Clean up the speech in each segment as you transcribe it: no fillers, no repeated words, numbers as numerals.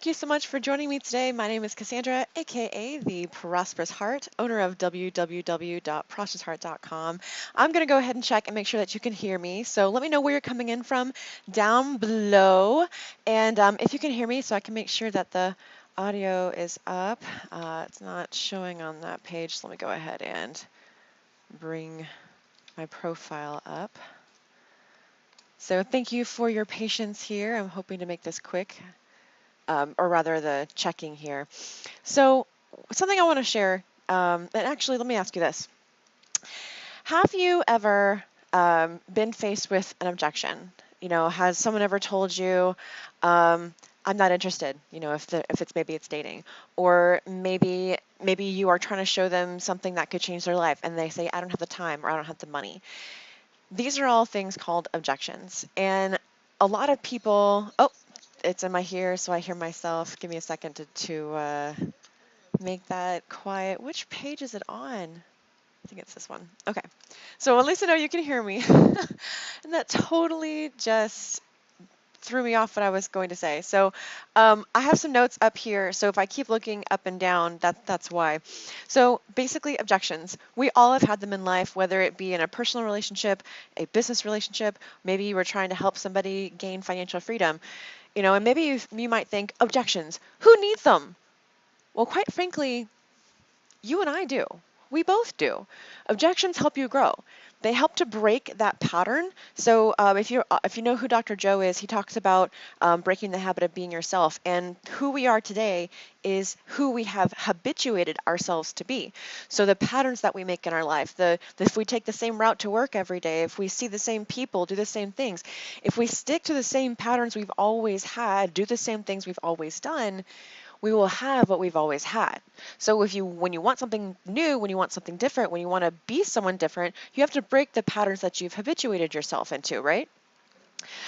Thank you so much for joining me today. My name is Cassandra, aka the Prosperous Heart, owner of www.prosperousheart.com. I'm going to go ahead and check and make sure that you can hear me. So let me know where you're coming in from down below, and if you can hear me, so I can make sure that the audio is up. It's not showing on that page, so let me go ahead and bring my profile up. So thank you for your patience here. I'm hoping to make this quick. Or rather the checking here. So something I want to share, and actually let me ask you this. Have you ever been faced with an objection? Has someone ever told you, I'm not interested, if it's maybe it's dating, or maybe you are trying to show them something that could change their life and they say, I don't have the time or I don't have the money. These are all things called objections. And a lot of people, oh, it's in my ear, so I hear myself. Give me a second to make that quiet. Which page is it on? I think it's this one. Okay. So at least I know you can hear me. And that totally just threw me off what I was going to say. So I have some notes up here. So if I keep looking up and down, that's why. So basically objections. We all have had them in life, whether it be in a personal relationship, a business relationship, maybe you were trying to help somebody gain financial freedom. And maybe you might think, objections, who needs them? Well, quite frankly, you and I do. We both do. Objections help you grow. They help to break that pattern. So if you know who Dr. Joe is, he talks about breaking the habit of being yourself. And who we are today is who we have habituated ourselves to be. So the patterns that we make in our life, if we take the same route to work every day, if we see the same people, do the same things, if we stick to the same patterns we've always had, do the same things we've always done, we will have what we've always had. So when you want something new, when you want something different, when you want to be someone different, you have to break the patterns that you've habituated yourself into, right?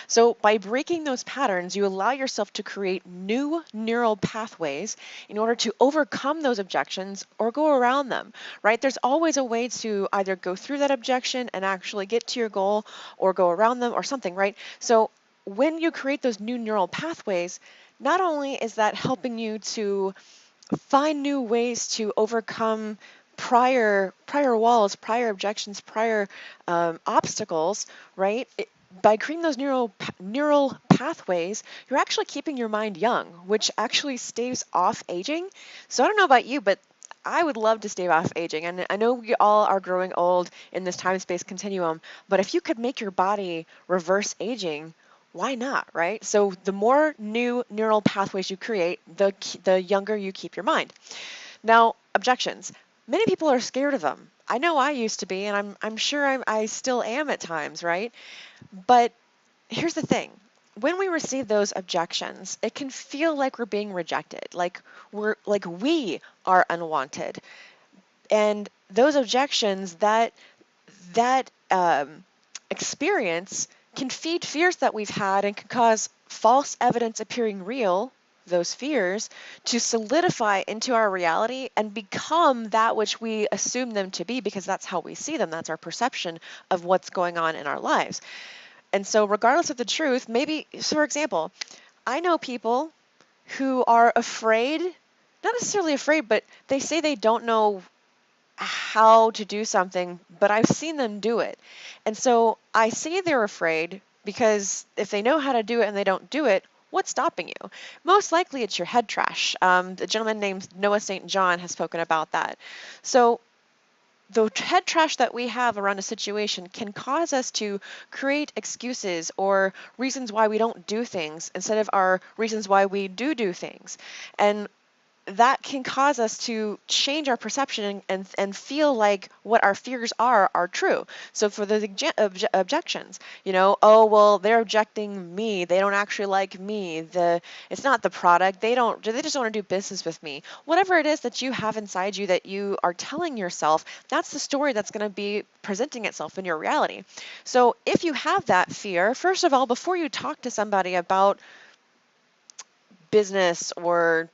So by breaking those patterns, you allow yourself to create new neural pathways in order to overcome those objections or go around them, right? There's always a way to either go through that objection and actually get to your goal or go around them or something, right? So when you create those new neural pathways, not only is that helping you to find new ways to overcome prior walls, prior objections, prior obstacles, right? By creating those neural pathways, you're actually keeping your mind young, which actually staves off aging. So I don't know about you, but I would love to stave off aging. And I know we all are growing old in this time-space continuum, but if you could make your body reverse aging, why not, right? So the more new neural pathways you create, the younger you keep your mind. Now, objections. Many people are scared of them. I know I used to be, and I'm sure I still am at times, right? But here's the thing. When we receive those objections, it can feel like we're being rejected, like we are unwanted. And those objections, that experience can feed fears that we've had and can cause false evidence appearing real, those fears, to solidify into our reality and become that which we assume them to be, because that's how we see them. That's our perception of what's going on in our lives. And so regardless of the truth, maybe, so for example, I know people who are afraid, not necessarily afraid, but they say they don't know how to do something, but I've seen them do it. And so I say they're afraid because if they know how to do it and they don't do it, what's stopping you? Most likely it's your head trash. The gentleman named Noah St. John has spoken about that. So the head trash that we have around a situation can cause us to create excuses or reasons why we don't do things instead of our reasons why we do things. And that can cause us to change our perception and feel like what our fears are true. So for the objections, oh, well, they're objecting me. They don't actually like me. It's not the product. They just want to do business with me. Whatever it is that you have inside you that you are telling yourself, that's the story that's going to be presenting itself in your reality. So if you have that fear, first of all, before you talk to somebody about business or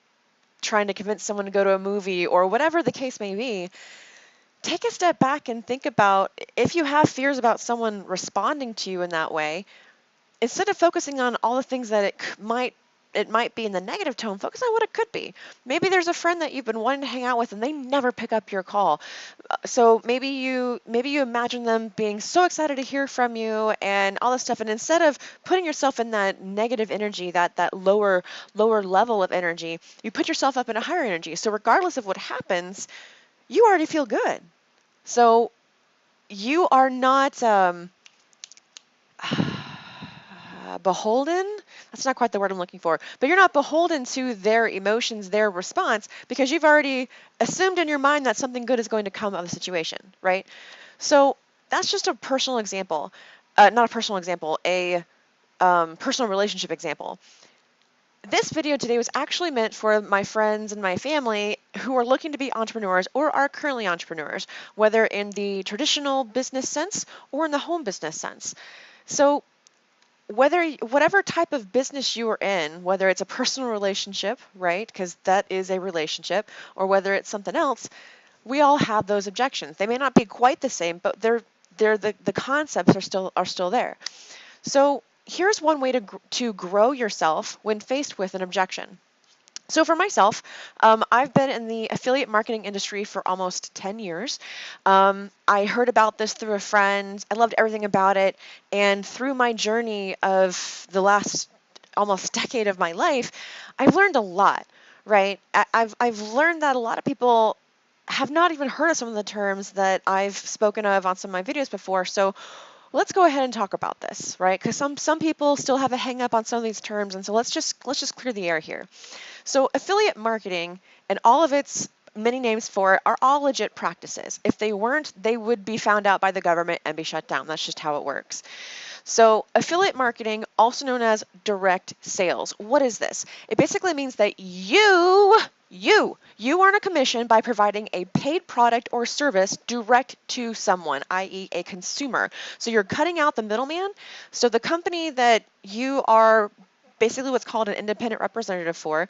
trying to convince someone to go to a movie or whatever the case may be, take a step back and think about, if you have fears about someone responding to you in that way, instead of focusing on all the things that it might it might be in the negative tone, focus on what it could be. Maybe there's a friend that you've been wanting to hang out with and they never pick up your call. So maybe you imagine them being so excited to hear from you and all this stuff, and instead of putting yourself in that negative energy, that lower level of energy, you put yourself up in a higher energy. So regardless of what happens, you already feel good. So you are not beholden. That's not quite the word I'm looking for, but you're not beholden to their emotions, their response, because you've already assumed in your mind that something good is going to come of the situation, right? So that's just a personal example, not a personal example, a personal relationship example. This video today was actually meant for my friends and my family who are looking to be entrepreneurs or are currently entrepreneurs, whether in the traditional business sense or in the home business sense. So whatever type of business you are in, whether it's a personal relationship, right, because that is a relationship, or whether it's something else, we all have those objections. They may not be quite the same, but the concepts are still there. So here's one way to grow yourself when faced with an objection. So for myself, I've been in the affiliate marketing industry for almost 10 years. I heard about this through a friend. I loved everything about it. And through my journey of the last almost decade of my life, I've learned a lot, right? I've learned that a lot of people have not even heard of some of the terms that I've spoken of on some of my videos before. So let's go ahead and talk about this, right? Because some people still have a hang up on some of these terms, and so let's just clear the air here. So affiliate marketing and all of its many names for it are all legit practices. If they weren't, they would be found out by the government and be shut down. That's just how it works. So affiliate marketing, also known as direct sales. What is this? It basically means that you earn a commission by providing a paid product or service direct to someone, i.e. a consumer. So you're cutting out the middleman. So the company that you are basically what's called an independent representative for,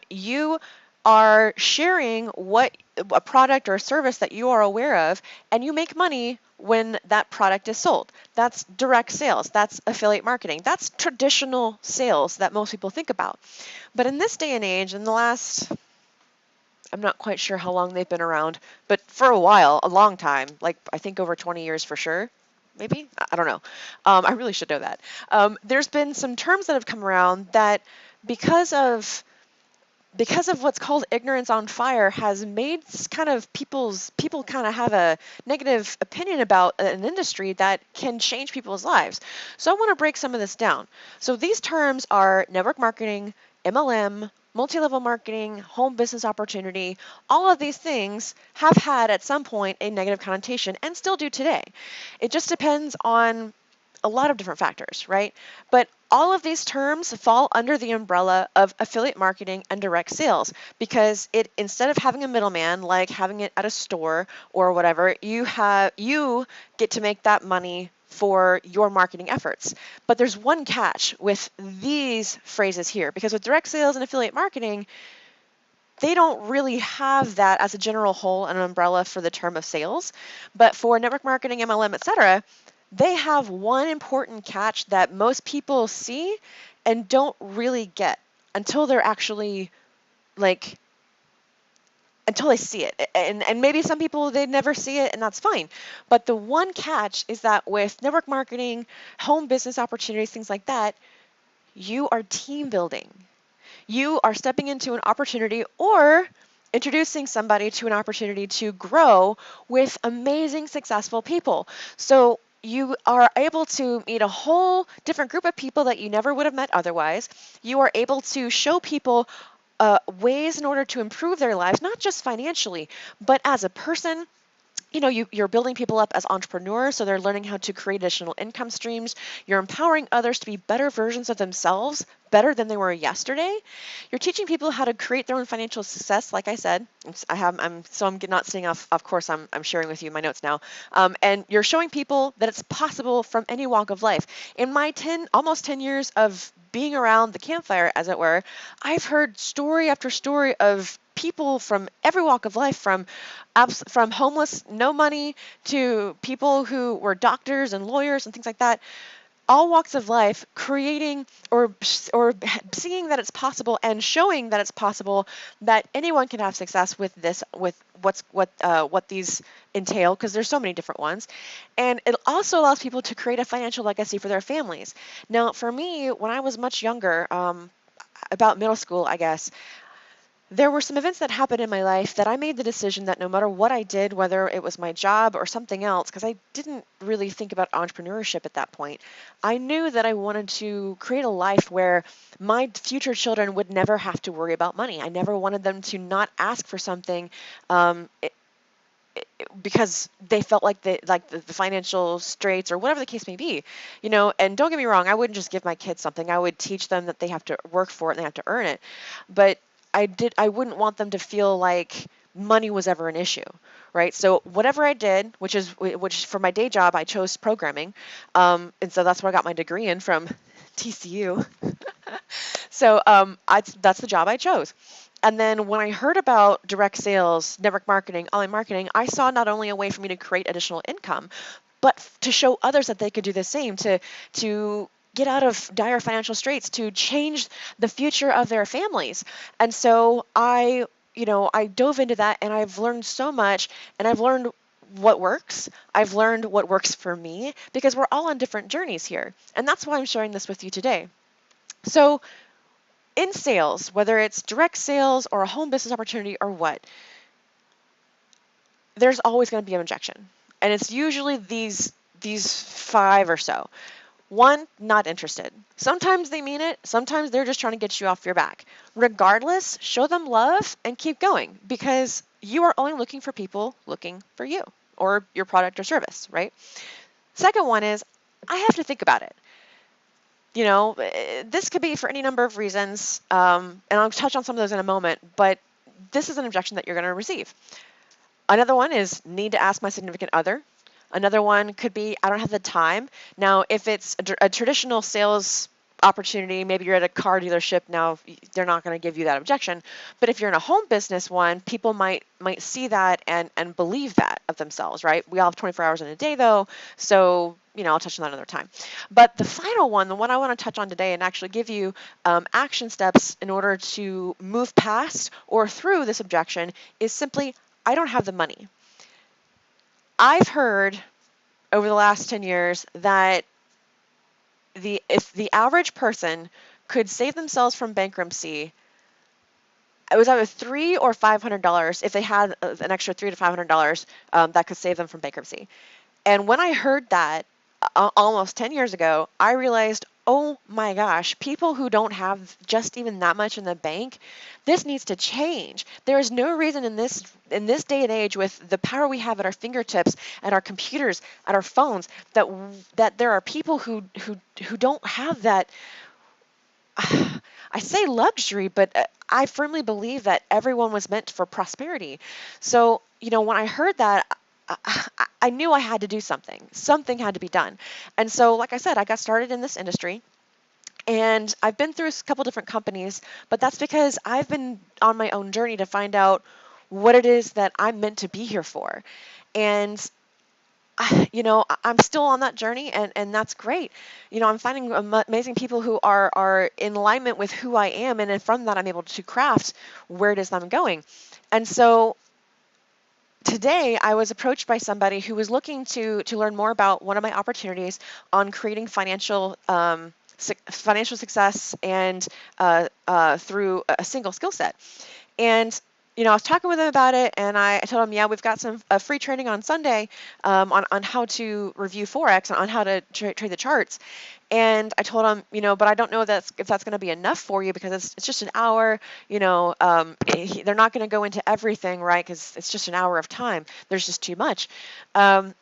you are sharing a product or a service that you are aware of, and you make money when that product is sold. That's direct sales. That's affiliate marketing. That's traditional sales that most people think about. But in this day and age, in the last, I'm not quite sure how long they've been around, but for a while, a long time, like I think over 20 years for sure, maybe? I don't know. I really should know that. There's been some terms that have come around that because of what's called ignorance on fire has made people kind of have a negative opinion about an industry that can change people's lives. So I want to break some of this down. So these terms are network marketing, MLM, multi-level marketing, home business opportunity. All of these things have had at some point a negative connotation and still do today. It just depends on a lot of different factors, right? But all of these terms fall under the umbrella of affiliate marketing and direct sales because instead of having a middleman, like having it at a store or whatever, you get to make that money for your marketing efforts. But there's one catch with these phrases here, because with direct sales and affiliate marketing, they don't really have that as a general whole, an umbrella for the term of sales. But for network marketing, MLM, etc., they have one important catch that most people see and don't really get until they're actually until they see it. And maybe some people, they never see it, and that's fine. But the one catch is that with network marketing, home business opportunities, things like that, you are team building. You are stepping into an opportunity or introducing somebody to an opportunity to grow with amazing, successful people. So you are able to meet a whole different group of people that you never would have met otherwise. You are able to show people ways in order to improve their lives, not just financially, but as a person. You know, you're building people up as entrepreneurs, so they're learning how to create additional income streams. You're empowering others to be better versions of themselves, better than they were yesterday. You're teaching people how to create their own financial success. Like I said, I'm not sitting off course. I'm sharing with you my notes now. And you're showing people that it's possible from any walk of life. In my almost 10 years of being around the campfire, as it were, I've heard story after story of people from every walk of life, from homeless, no money, to people who were doctors and lawyers and things like that. all walks of life, creating or seeing that it's possible and showing that it's possible that anyone can have success with this, with what these entail, because there's so many different ones. And it also allows people to create a financial legacy for their families. Now, for me, when I was much younger, about middle school, I guess, there were some events that happened in my life that I made the decision that no matter what I did, whether it was my job or something else, because I didn't really think about entrepreneurship at that point, I knew that I wanted to create a life where my future children would never have to worry about money. I never wanted them to not ask for something because they felt like the financial straits or whatever the case may be, and don't get me wrong, I wouldn't just give my kids something. I would teach them that they have to work for it and they have to earn it. But I wouldn't want them to feel like money was ever an issue, right? So whatever I did, which for my day job, I chose programming. And so that's where I got my degree in from TCU. So that's the job I chose. And then when I heard about direct sales, network marketing, online marketing, I saw not only a way for me to create additional income, but to show others that they could do the same, to get out of dire financial straits, to change the future of their families. And so I dove into that, and I've learned so much, and I've learned what works. I've learned what works for me, because we're all on different journeys here. And that's why I'm sharing this with you today. So in sales, whether it's direct sales or a home business opportunity or what, there's always going to be an objection. And it's usually these 5 or so. 1, not interested. Sometimes they mean it. Sometimes they're just trying to get you off your back. Regardless, show them love and keep going, because you are only looking for people looking for you or your product or service, right? Second one is, I have to think about it. This could be for any number of reasons, and I'll touch on some of those in a moment, but this is an objection that you're going to receive. Another one is, need to ask my significant other. Another one could be, I don't have the time. Now, if it's a traditional sales opportunity, maybe you're at a car dealership, now they're not going to give you that objection. But if you're in a home business one, people might see that and believe that of themselves, right? We all have 24 hours in a day though, so I'll touch on that another time. But the final one, the one I want to touch on today and actually give you action steps in order to move past or through this objection, is simply, I don't have the money. I've heard over the last 10 years that if the average person could save themselves from bankruptcy, it was either $300 or $500 if they had an extra $300 to $500 that could save them from bankruptcy. And when I heard that almost 10 years ago, I realized, oh my gosh, people who don't have just even that much in the bank, this needs to change. There is no reason in this day and age, with the power we have at our fingertips, at our computers, at our phones, that there are people who don't have that. I say luxury, but I firmly believe that everyone was meant for prosperity. So, when I heard that, I knew I had to do something. Something had to be done. And so, like I said, I got started in this industry, and I've been through a couple different companies, but that's because I've been on my own journey to find out what it is that I'm meant to be here for. And I'm still on that journey, and that's great. I'm finding amazing people who are in alignment with who I am, and then from that I'm able to craft where it is that I'm going. And so today I was approached by somebody who was looking to learn more about one of my opportunities on creating financial success and through a single skill set. And I was talking with him about it, and I told him, yeah, we've got some free training on Sunday on how to review Forex and on how to trade the charts. And I told him, but I don't know if that's going to be enough for you, because it's just an hour. They're not going to go into everything, right? Because it's just an hour of time. There's just too much. And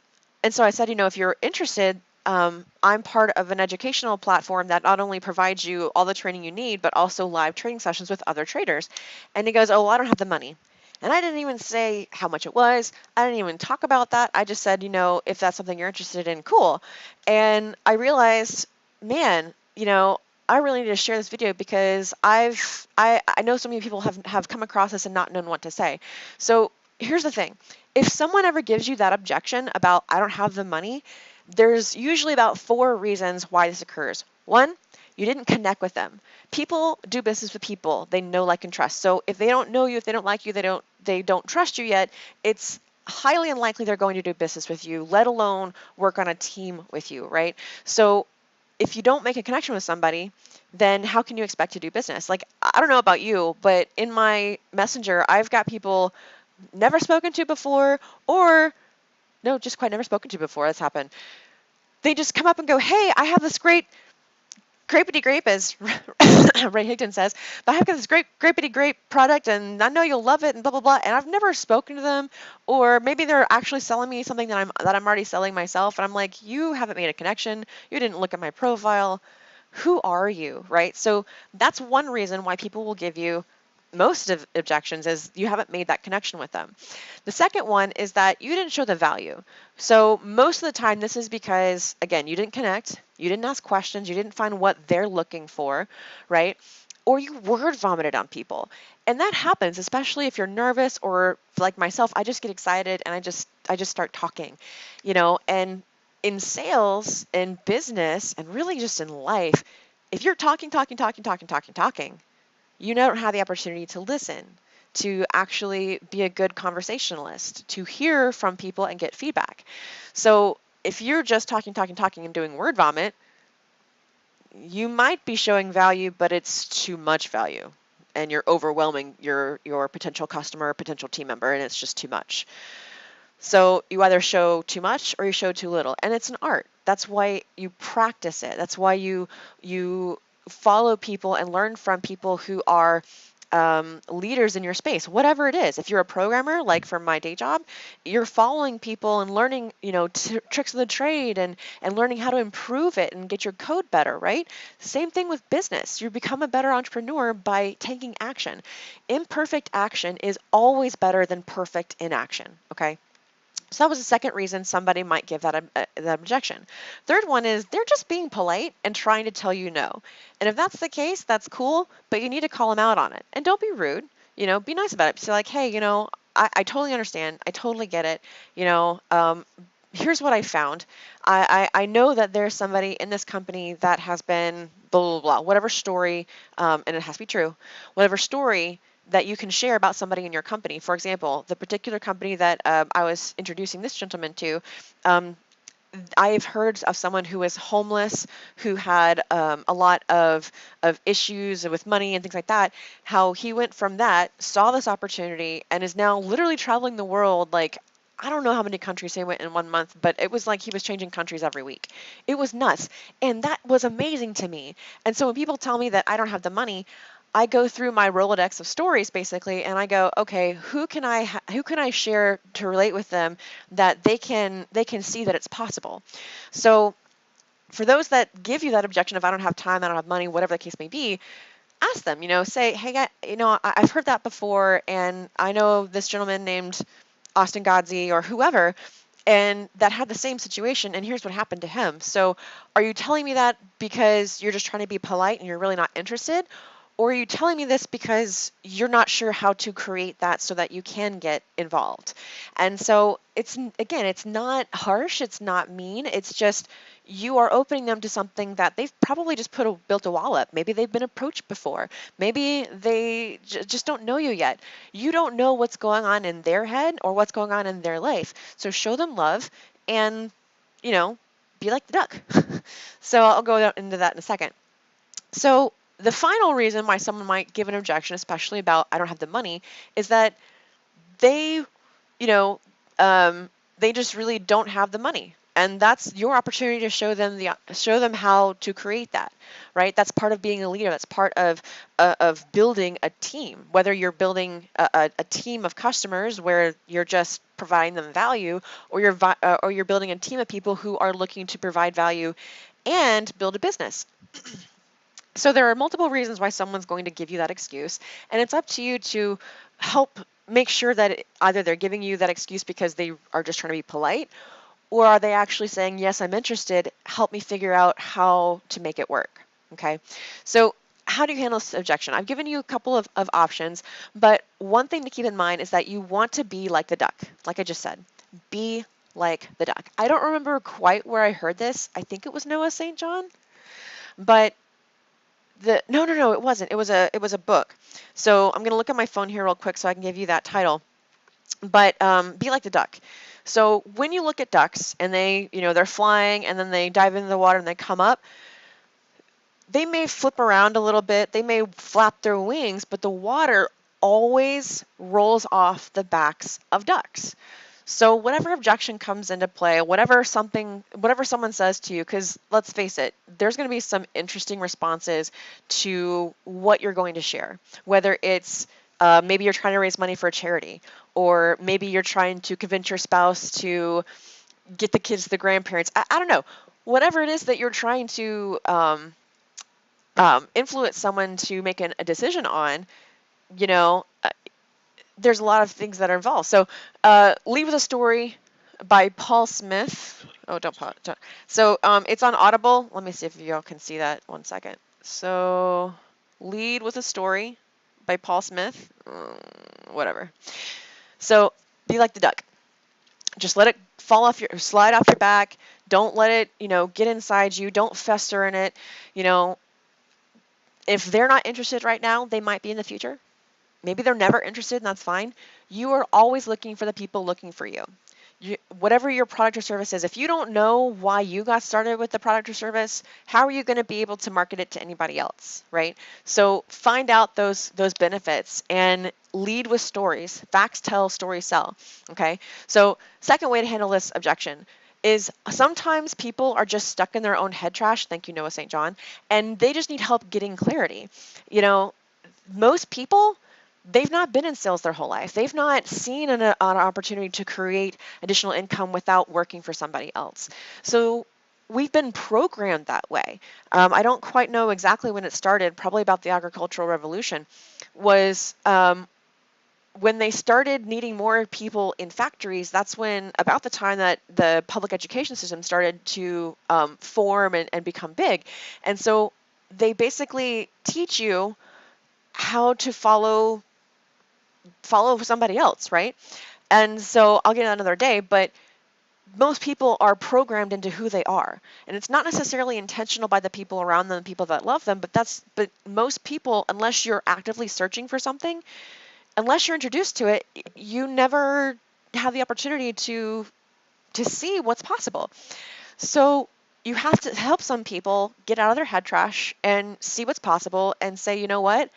so I said, if you're interested, I'm part of an educational platform that not only provides you all the training you need, but also live training sessions with other traders. And he goes, oh, well, I don't have the money. And I didn't even say how much it was. I didn't even talk about that. I just said, if that's something you're interested in, cool. And I realized, man, I really need to share this video, because I know so many people have come across this and not known what to say. So here's the thing. If someone ever gives you that objection about, I don't have the money, there's usually about 4 reasons why this occurs. 1, you didn't connect with them. People do business with people they know, like, and trust. So if they don't know you, if they don't like you, they don't trust you yet, it's highly unlikely they're going to do business with you, let alone work on a team with you, right? So if you don't make a connection with somebody, then how can you expect to do business? Like, I don't know about you, but in my messenger, I've got people never spoken to before, or no, just quite never spoken to before. That's happened. They just come up and go, hey, I have this great grapey grape, as Ray Higdon says, but I've got this great grapey grape product and I know you'll love it and blah, blah, blah. And I've never spoken to them, or maybe they're actually selling me something that I'm already selling myself. And I'm like, you haven't made a connection. You didn't look at my profile. Who are you, right? So that's one reason why people will give you most of objections, is you haven't made that connection with them. The second one is that you didn't show the value. So most of the time this is because, again, you didn't connect, you didn't ask questions, you didn't find what they're looking for, right? Or you word vomited on people. And that happens, especially if you're nervous, or like myself, I just get excited and I just start talking, and in sales and business and really just in life, if you're talking, you don't have the opportunity to listen, to actually be a good conversationalist, to hear from people and get feedback. So if you're just talking and doing word vomit, you might be showing value, but it's too much value and you're overwhelming your potential customer, potential team member, and it's just too much. So you either show too much or you show too little, and it's an art. That's why you practice it. That's why you follow people and learn from people who are leaders in your space, whatever it is. If you're a programmer, like for my day job, you're following people and learning, tricks of the trade and learning how to improve it and get your code better, right? Same thing with business. You become a better entrepreneur by taking action. Imperfect action is always better than perfect inaction, okay? So that was the second reason somebody might give that objection. Third one is they're just being polite and trying to tell you no. And if that's the case, that's cool, but you need to call them out on it. And don't be rude, be nice about it. Say like, hey, I totally understand. I totally get it. Here's what I found. I know that there's somebody in this company that has been blah, blah, blah, whatever story, and it has to be true, whatever story that you can share about somebody in your company. For example, the particular company that I was introducing this gentleman to, I've heard of someone who was homeless, who had a lot of issues with money and things like that, how he went from that, saw this opportunity, and is now literally traveling the world. Like, I don't know how many countries he went in 1 month, but it was like he was changing countries every week. It was nuts. And that was amazing to me. And so when people tell me that I don't have the money, I go through my Rolodex of stories basically, and I go, okay, who can I share to relate with them that they can see that it's possible. So for those that give you that objection of I don't have time, I don't have money, whatever the case may be, ask them, say, hey, I've heard that before, and I know this gentleman named Austin Godsey or whoever, and that had the same situation, and here's what happened to him. So are you telling me that because you're just trying to be polite and you're really not interested? Or are you telling me this because you're not sure how to create that so that you can get involved? And so it's not harsh, it's not mean, it's just you are opening them to something that they've probably just built a wall up. Maybe they've been approached before. Maybe they just don't know you yet. You don't know what's going on in their head or what's going on in their life. So show them love and, be like the duck. So I'll go into that in a second. So the final reason why someone might give an objection, especially about I don't have the money, is that they, they just really don't have the money, and that's your opportunity to show them how to create that, right? That's part of being a leader. That's part of building a team. Whether you're building a team of customers where you're just providing them value, or you're building a team of people who are looking to provide value and build a business. So there are multiple reasons why someone's going to give you that excuse, and it's up to you to help make sure that either they're giving you that excuse because they are just trying to be polite, or are they actually saying, yes, I'm interested, help me figure out how to make it work, okay? So how do you handle this objection? I've given you a couple of options, but one thing to keep in mind is that you want to be like the duck, like I just said. Be like the duck. I don't remember quite where I heard this. I think it was Noah St. John, but no, it wasn't. It was a book. So I'm going to look at my phone here real quick so I can give you that title. But be like the duck. So when you look at ducks and they're flying and then they dive into the water and they come up, they may flip around a little bit, they may flap their wings, but the water always rolls off the backs of ducks. So whatever objection comes into play, whatever someone says to you, because let's face it, there's going to be some interesting responses to what you're going to share, whether it's maybe you're trying to raise money for a charity, or maybe you're trying to convince your spouse to get the kids to the grandparents. I don't know. Whatever it is that you're trying to influence someone to make a decision on, you know, there's a lot of things that are involved. So Lead with a Story by Paul Smith. Oh, don't pause. So it's on Audible. Let me see if y'all can see that. One second. So Lead with a Story by Paul Smith. Whatever. So be like the duck. Just let it slide off your back. Don't let it, get inside you. Don't fester in it. If they're not interested right now, they might be in the future. Maybe they're never interested, and that's fine. You are always looking for the people looking for you. Whatever your product or service is, if you don't know why you got started with the product or service, how are you going to be able to market it to anybody else, right? So find out those benefits and lead with stories. Facts tell, stories sell, okay? So second way to handle this objection is sometimes people are just stuck in their own head trash, thank you, Noah St. John, and they just need help getting clarity. Most people, they've not been in sales their whole life. They've not seen an opportunity to create additional income without working for somebody else. So we've been programmed that way. I don't quite know exactly when it started, probably about the agricultural revolution, was when they started needing more people in factories. That's about the time that the public education system started to form and become big. And so they basically teach you how to follow somebody else, right? And so I'll get it another day, but most people are programmed into who they are. And it's not necessarily intentional by the people around them, the people that love them, but most people, unless you're actively searching for something, unless you're introduced to it, you never have the opportunity to see what's possible. So you have to help some people get out of their head trash and see what's possible and say, you know what?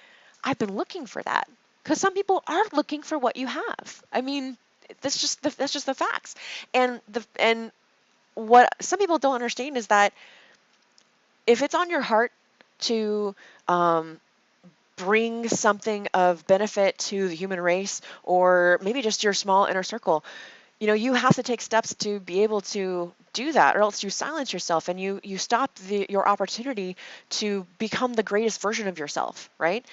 I've been looking for that. Because some people are looking for what you have. I mean, that's just the facts. And what some people don't understand is that if it's on your heart to bring something of benefit to the human race, or maybe just your small inner circle, you have to take steps to be able to do that, or else you silence yourself and you stop your opportunity to become the greatest version of yourself, right?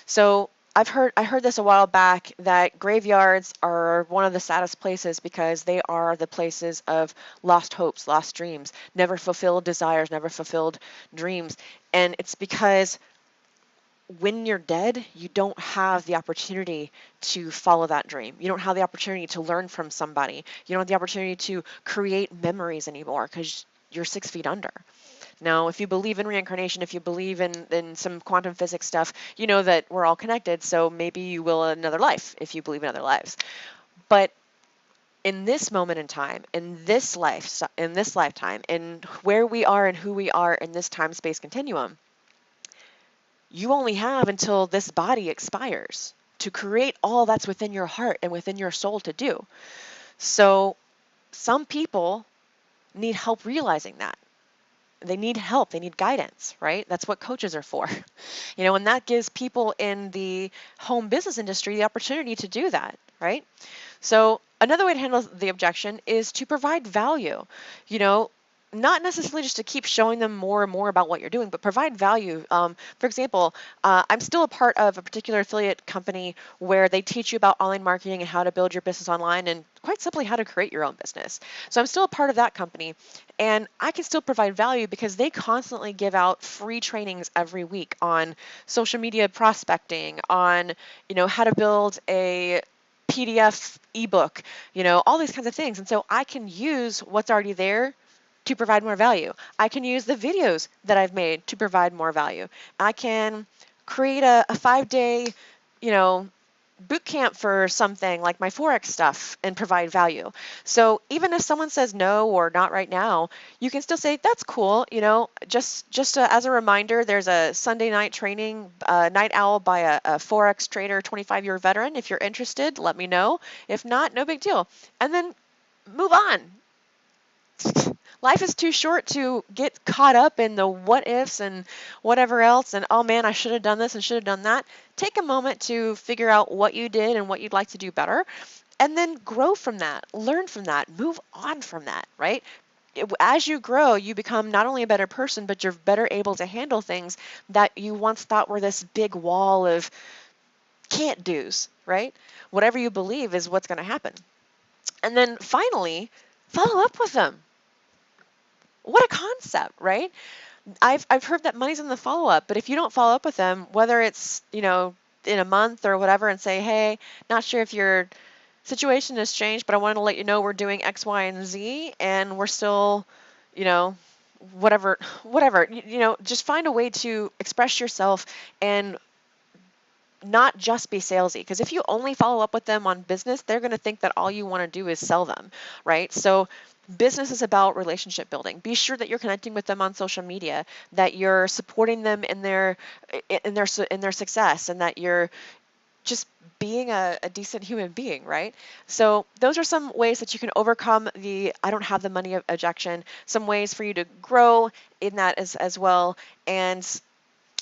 So I heard this a while back, that graveyards are one of the saddest places because they are the places of lost hopes, lost dreams, never fulfilled desires, never fulfilled dreams. And it's because when you're dead, you don't have the opportunity to follow that dream. You don't have the opportunity to learn from somebody. You don't have the opportunity to create memories anymore because you're 6 feet under. Now, if you believe in reincarnation, if you believe in some quantum physics stuff, you know that we're all connected, so maybe you will in another life if you believe in other lives. But in this moment in time, in this lifetime, in where we are and who we are in this time-space continuum, you only have until this body expires to create all that's within your heart and within your soul to do. So some people need help realizing that. They need help, they need guidance, right? That's what coaches are for. And that gives people in the home business industry the opportunity to do that, right? So another way to handle the objection is to provide value. Not necessarily just to keep showing them more and more about what you're doing, but provide value. For example, I'm still a part of a particular affiliate company where they teach you about online marketing and how to build your business online, and quite simply how to create your own business. So I'm still a part of that company, and I can still provide value because they constantly give out free trainings every week on social media prospecting, on how to build a PDF ebook, all these kinds of things. And so I can use what's already there to provide more value. I can use the videos that I've made to provide more value. I can create a 5-day, you know, boot camp for something like my Forex stuff and provide value. So even if someone says no or not right now, you can still say, that's cool. Just as a reminder, there's a Sunday night training, Night Owl by a Forex trader, 25-year veteran. If you're interested, let me know. If not, no big deal. And then move on. Life is too short to get caught up in the what ifs and whatever else and, oh man, I should have done this and should have done that. Take a moment to figure out what you did and what you'd like to do better, and then grow from that, learn from that, move on from that, right? As you grow, you become not only a better person, but you're better able to handle things that you once thought were this big wall of can't do's, right? Whatever you believe is what's going to happen. And then finally, follow up with them. What a concept, right? I've heard that money's in the follow-up, but if you don't follow up with them, whether it's, in a month or whatever, and say, hey, not sure if your situation has changed, but I wanted to let you know we're doing X, Y, and Z, and we're still, whatever, just find a way to express yourself and not just be salesy, because if you only follow up with them on business, they're going to think that all you want to do is sell them, right? So business is about relationship building. Be sure that you're connecting with them on social media, that you're supporting them in their success, and that you're just being a decent human being, right? So those are some ways that you can overcome the I don't have the money objection, some ways for you to grow in that as well. And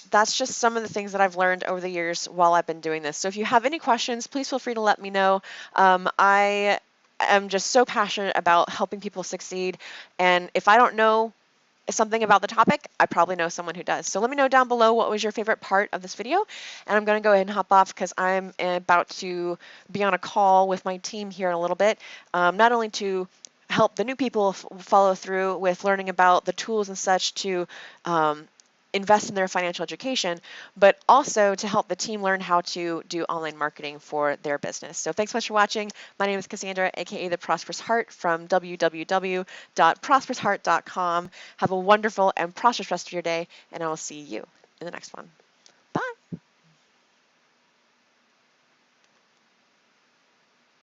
that's just some of the things that I've learned over the years while I've been doing this. So if you have any questions, please feel free to let me know. I am just so passionate about helping people succeed. And if I don't know something about the topic, I probably know someone who does. So let me know down below what was your favorite part of this video. And I'm going to go ahead and hop off because I'm about to be on a call with my team here in a little bit, not only to help the new people follow through with learning about the tools and such to invest in their financial education, but also to help the team learn how to do online marketing for their business. So thanks so much for watching. My name is Cassandra, aka The Prosperous Heart from www.prosperousheart.com. Have a wonderful and prosperous rest of your day, and I will see you in the next one.